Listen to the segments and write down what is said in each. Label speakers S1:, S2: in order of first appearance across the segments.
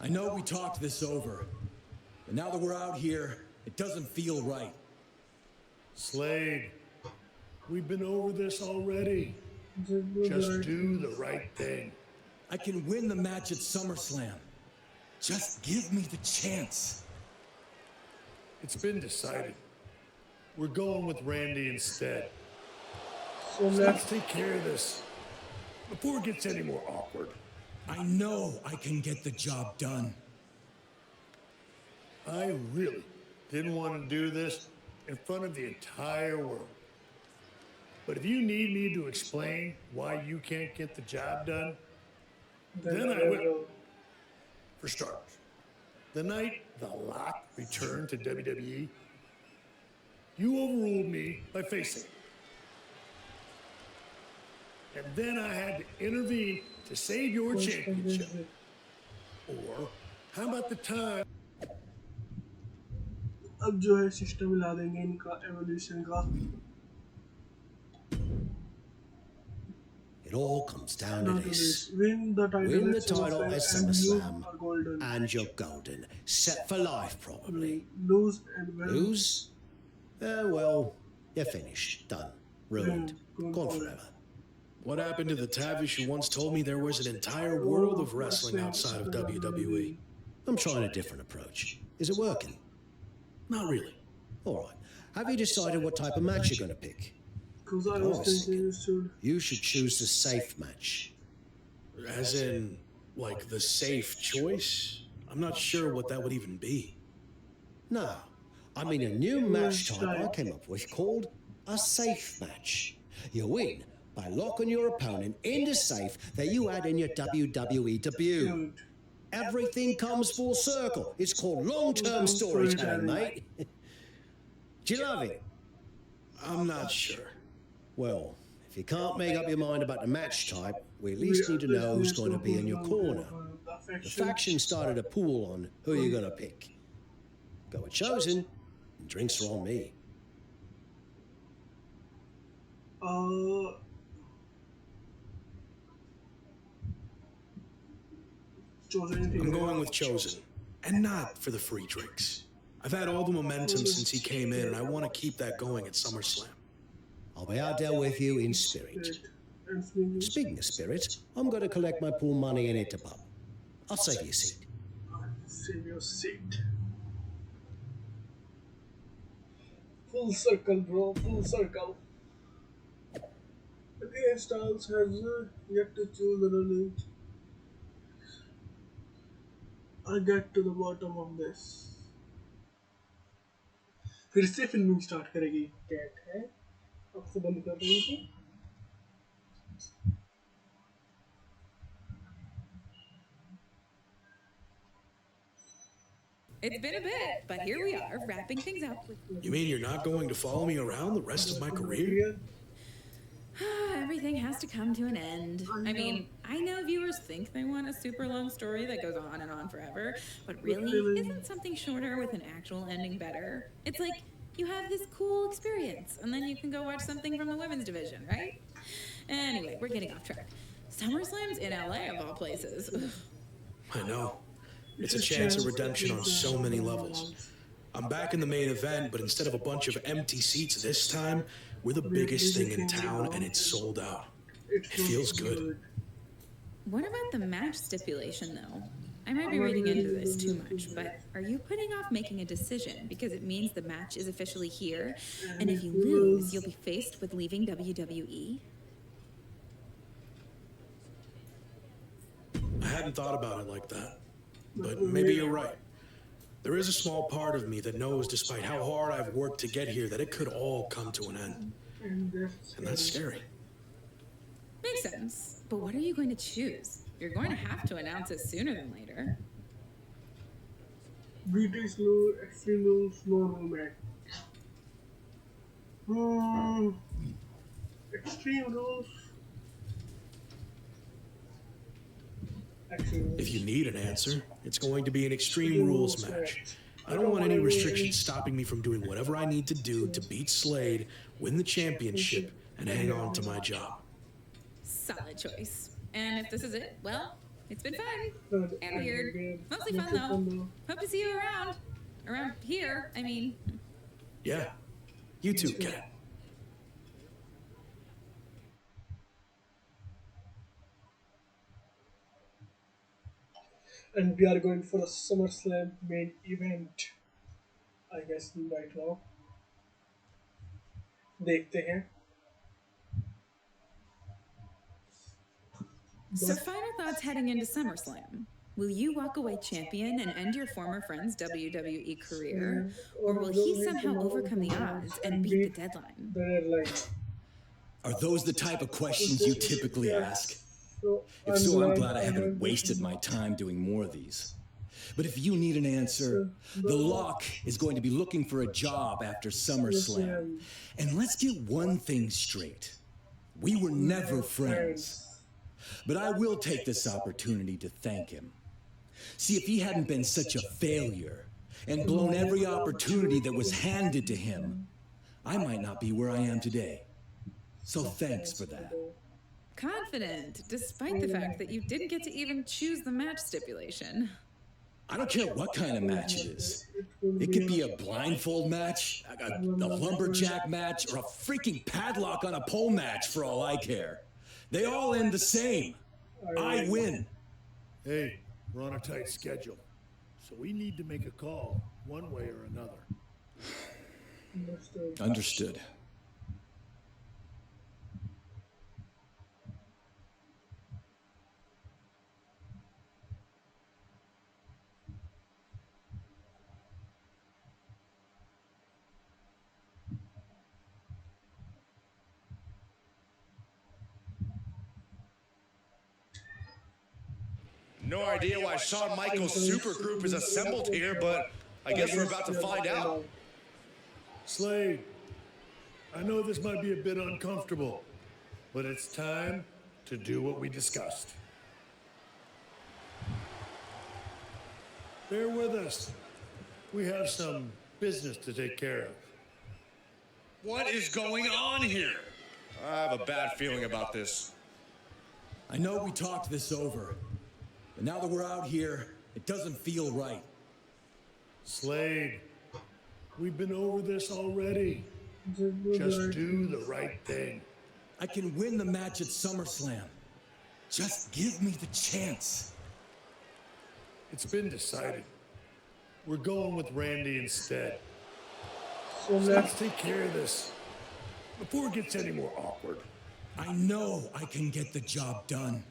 S1: I know we talked this over, but now that we're out here, it doesn't feel right.
S2: Slade, we've been over this already. Just do the right thing.
S1: I can win the match at SummerSlam. Just give me the chance.
S2: It's been decided. We're going with Randy instead.
S3: So
S2: Let's take care of this before it gets any more awkward.
S1: I know I can get the job done.
S2: I really didn't want to do this in front of the entire world. But if you need me to explain why you can't get the job done, then I will. For starters, the night The Lock returned to WWE, you overruled me by facing it. And then I had to intervene to save your championship. Or, how about the time?
S3: अब जो है system हिला देंगे इनका evolution का.
S4: It all comes down to this.
S3: Win the title,
S4: Win the
S3: at
S4: title at
S3: and you
S4: SummerSlam,
S3: are golden.
S4: and you're golden. Set for life, probably.
S3: Lose and win.
S4: Lose? Well, you're finished. Done. Ruined. Gone forever.
S5: What happened to the Tavish who once told me there was an entire world of wrestling outside of WWE?
S4: I'm trying a different approach. Is it working?
S5: Not really.
S4: All right. Have you decided what type of match you're going to pick?
S3: Because I was thinking
S4: You should choose the safe match.
S5: As in, like, the safe choice? I'm not sure what that would even be.
S4: No. I mean a new match type I came up with called a safe match. You win by locking your opponent in the safe that you had in your WWE debut. Everything comes full circle. It's called long-term storytelling, mate. Do you love it?
S5: I'm not sure.
S4: Well, if you can't make up your mind about the match type, we at least need to know who's going to be in your corner. The faction started a pool on who you're going to pick. Go with Chosen, and drinks are on me.
S5: I'm going with Chosen, and not for the free drinks. I've had all the momentum since he came in, and I want to keep that going at SummerSlam.
S4: I'll be out there with you in spirit. Speaking of spirit, I'm going to collect my pool money and hit the pub. I'll save you a seat.
S3: Save your seat. Full circle, bro. Full circle. AJ Styles has yet to choose an elite. I'll get to the bottom of this. फिर से filming start करेगी. Cat है. अब से बंद कर रही थी.
S6: It's been a bit, but here we are, wrapping things up with...
S5: You mean you're not going to follow me around the rest of my career?
S6: Everything has to come to an end. I mean, I know viewers think they want a super long story that goes on and on forever, but really, isn't something shorter with an actual ending better? It's like, you have this cool experience, and then you can go watch something from the women's division, right? Anyway, we're getting off track. SummerSlam's in LA, of all places.
S5: I know. It's a chance of redemption on so many levels. I'm back in the main event, but instead of a bunch of empty seats this time, we're the biggest thing in town, and it's sold out. It feels good.
S6: What about the match stipulation, though? I might be reading into this too much, but are you putting off making a decision because it means the match is officially here, and if you lose, you'll be faced with leaving WWE?
S5: I hadn't thought about it like that, but maybe you're right. There is a small part of me that knows, despite how hard I've worked to get here, that it could all come to an end. And that's scary.
S6: Makes sense. But what are you going to choose? You're going to have to announce it sooner than later.
S3: BT slow, extreme rules, normal match. Extreme rules.
S5: If you need an answer, it's going to be an Extreme Rules match. I don't want any restrictions stopping me from doing whatever I need to do to beat Slade, win the championship, and hang on to my job.
S6: Solid choice. And if this is it, well, It's been fun. And weird. Mostly fun, though. Hope to see you around. Around here, I mean.
S5: Yeah. You too, Kat.
S3: And we are going for the SummerSlam main event, I guess right now. देखते हैं.
S6: So final thoughts heading into SummerSlam. Will you walk away champion and end your former friend's WWE career? Or will he somehow overcome the odds and beat the deadline?
S3: The deadline.
S1: Are those the type of questions you typically ask?
S3: So
S1: If so, I'm glad I haven't wasted my time doing more of these. But if you need an answer, The Lock is going to be looking for a job after SummerSlam. And let's get one thing straight. We were never friends. But I will take this opportunity to thank him. See, if he hadn't been such a failure and blown every opportunity that was handed to him, I might not be where I am today. So thanks for that.
S6: Confident, despite the fact that you didn't get to even choose the match stipulation.
S1: I don't care what kind of match it is. It could be a blindfold match, a lumberjack match, or a freaking padlock on a pole match for all I care. They all end the same. I win.
S2: Hey, we're on a tight schedule, so we need to make a call one way or another.
S1: Understood.
S7: No idea why Shawn Michaels' supergroup is assembled here, but I guess we're about to find out.
S2: Slade, I know this might be a bit uncomfortable, but it's time to do what we discussed. Bear with us. We have some business to take care of.
S7: What is going on here? I have a bad feeling about this.
S1: I know we talked this over, but now that we're out here, it doesn't feel right.
S2: Slade, we've been over this already. Just do the right thing.
S1: I can win the match at SummerSlam. Just give me the chance.
S2: It's been decided. We're going with Randy instead.
S3: So
S2: Let's take care of this before it gets any more awkward.
S1: I know I can get the job done.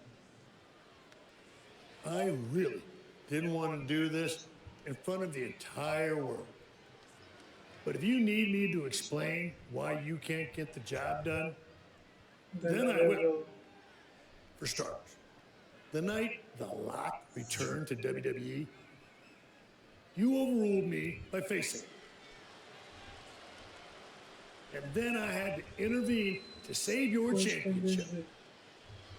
S2: I really didn't want to do this in front of the entire world. But if you need me to explain why you can't get the job done, then I will. For starters, the night The Lock returned to WWE, you overruled me by facing it. And then I had to intervene to save your championship.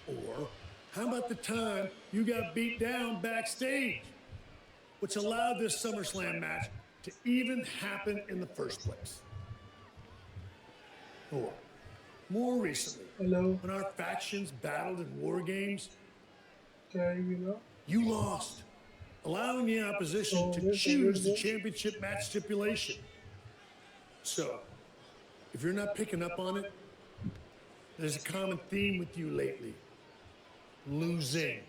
S2: Or how about the time you got beat down backstage, which allowed this SummerSlam match to even happen in the first place? Or more recently, when our factions battled in war games, you lost, allowing the opposition to choose the championship match stipulation. So, if you're not picking up on it, there's a common theme with you lately. Losing.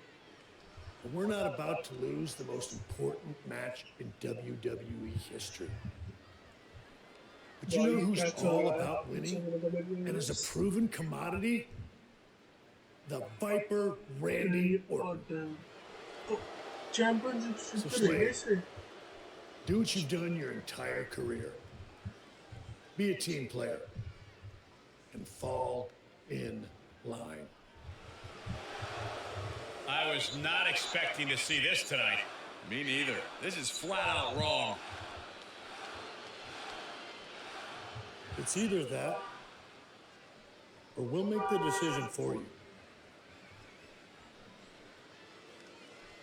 S2: But we're not about to lose the most important match in WWE history. But you know who's all about winning and is a proven commodity? The Viper Randy Orton.
S3: Championship
S2: So Slade, do what you've done your entire career. Be a team player and fall in line.
S8: I was not expecting to see this tonight.
S7: Me neither. This is flat out wrong.
S2: It's either that, or we'll make the decision for you.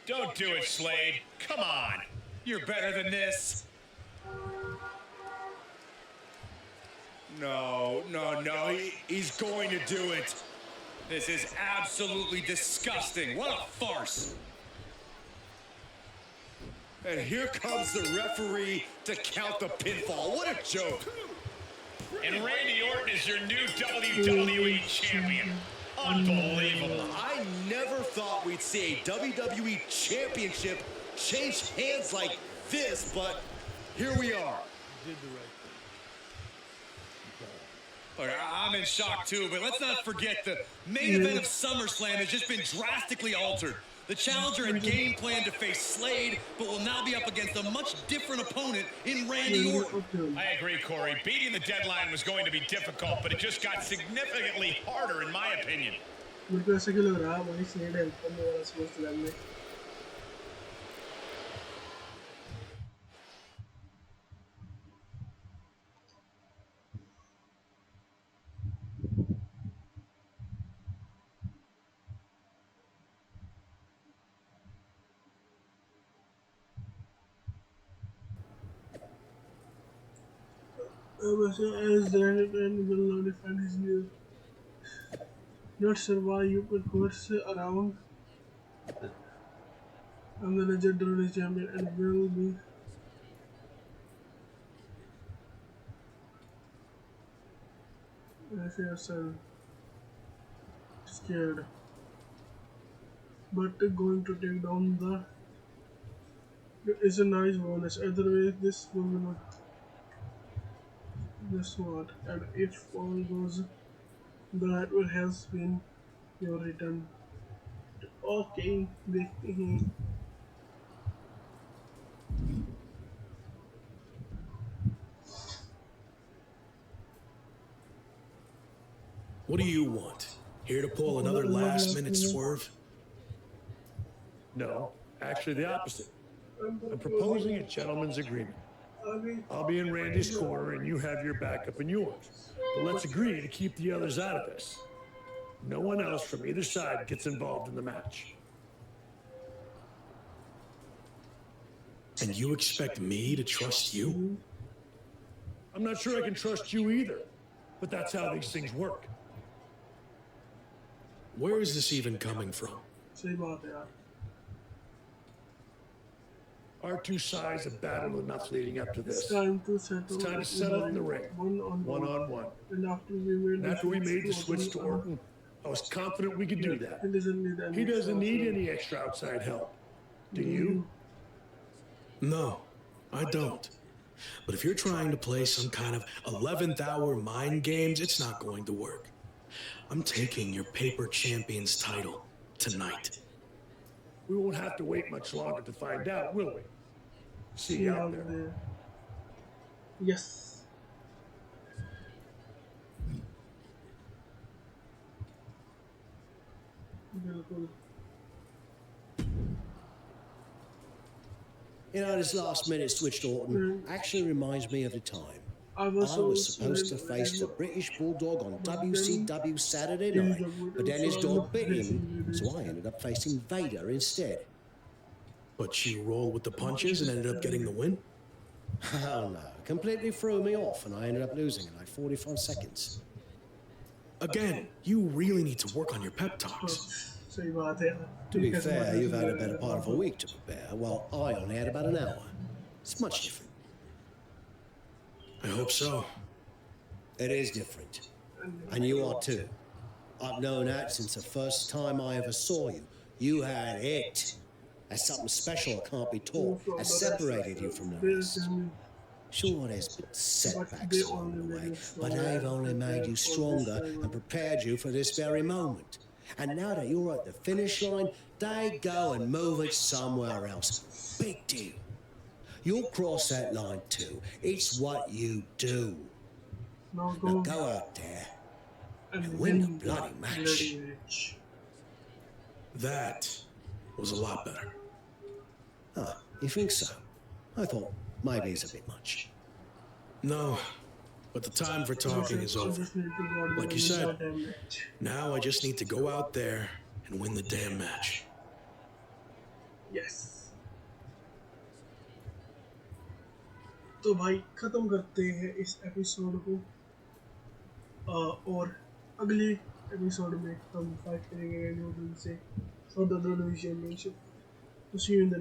S8: Don't do it, Slade. Come on. You're better than this.
S7: No. He's going to do it. This is absolutely disgusting. What a farce. And here comes the referee to count the pinfall. What a joke.
S8: And Randy Orton is your new WWE champion. Unbelievable.
S7: I never thought we'd see a WWE championship change hands like this, but here we are.
S2: Did the right thing.
S8: Look, I'm in shock too, but let's not forget the main event of SummerSlam has just been drastically altered. The challenger had game planned to face Slade, but will now be up against a much different opponent in Randy Orton. I agree, Corey. Beating the deadline was going to be difficult, but it just got significantly harder, in my opinion.
S3: मेरे को ऐसा क्यों लग रहा है वही slayed help करने वाला SummerSlam में as Daniel will not defend his new. Not sure why you could horse around. I'm the legend WWE champion and will be. I feel so scared. But going to take down the is a nice bonus. Otherwise, this will not. Guess what? And if all goes, that will has been your return. Okay, देखते हैं.
S5: What do you want? Here to pull another last-minute swerve?
S2: No, actually the opposite. I'm proposing a gentleman's agreement. I'll be in Randy's corner and you have your backup in yours. But let's agree to keep the others out of this. No one else from either side gets involved in the match.
S5: And you expect me to trust you?
S2: I'm not sure I can trust you either, but that's how these things work.
S5: Where is this even coming from?
S3: सही बात है यार.
S2: Our two sides have battled enough leading up to
S3: It's
S2: this.
S3: time to settle.
S2: It's time to settle in the ring.
S3: One on one. And after we made
S2: the switch to Orton, I was confident we could do that.
S3: He
S2: doesn't need any extra outside help. Do you?
S5: No, I don't. But if you're trying to play some kind of 11th hour mind games, it's not going to work. I'm taking your paper champion's title tonight.
S2: We won't have to wait much longer to find out, will we? See you out there.
S3: Yes. बिल्कुल.
S4: You know, this last-minute switch to Orton actually reminds me of the time
S3: I
S4: I
S3: was
S4: was supposed to face the British Bulldog on WCW Saturday night, but then his dog bit him, so I ended up facing Vader instead.
S5: But you rolled with the punches and ended up getting the win?
S4: Oh no, completely threw me off and I ended up losing in like 45 seconds.
S5: Again, you really need to work on your pep talks.
S3: सही बात है.
S4: To be fair, you've had a better part of a week to prepare, while I only had about an hour. It's much different.
S5: I hope so.
S4: It is different. And you are too. I've known that since the first time I ever saw you. You had it. That's something special that can't be taught. That separated you from the rest. Sure, there's been setbacks along the way, but they've only made you stronger and prepared you for this very moment. And now that you're at the finish line, they go and move it somewhere else. Big deal. You'll cross that line too. It's what you do.
S3: Now
S4: Now go out there and win the bloody match.
S5: That was a lot better.
S4: Ah, you think so? I thought maybe it's a bit much.
S5: No, but the time for talking is over. Like you said, now I just need to go out there and win the damn match.
S3: Yes. तो भाई ख़त्म करते हैं इस episode को और अगले episode में हम फाइट करेंगे न्यूटन से फॉर द WWE चैंपियनशिप. तो सी यू इन द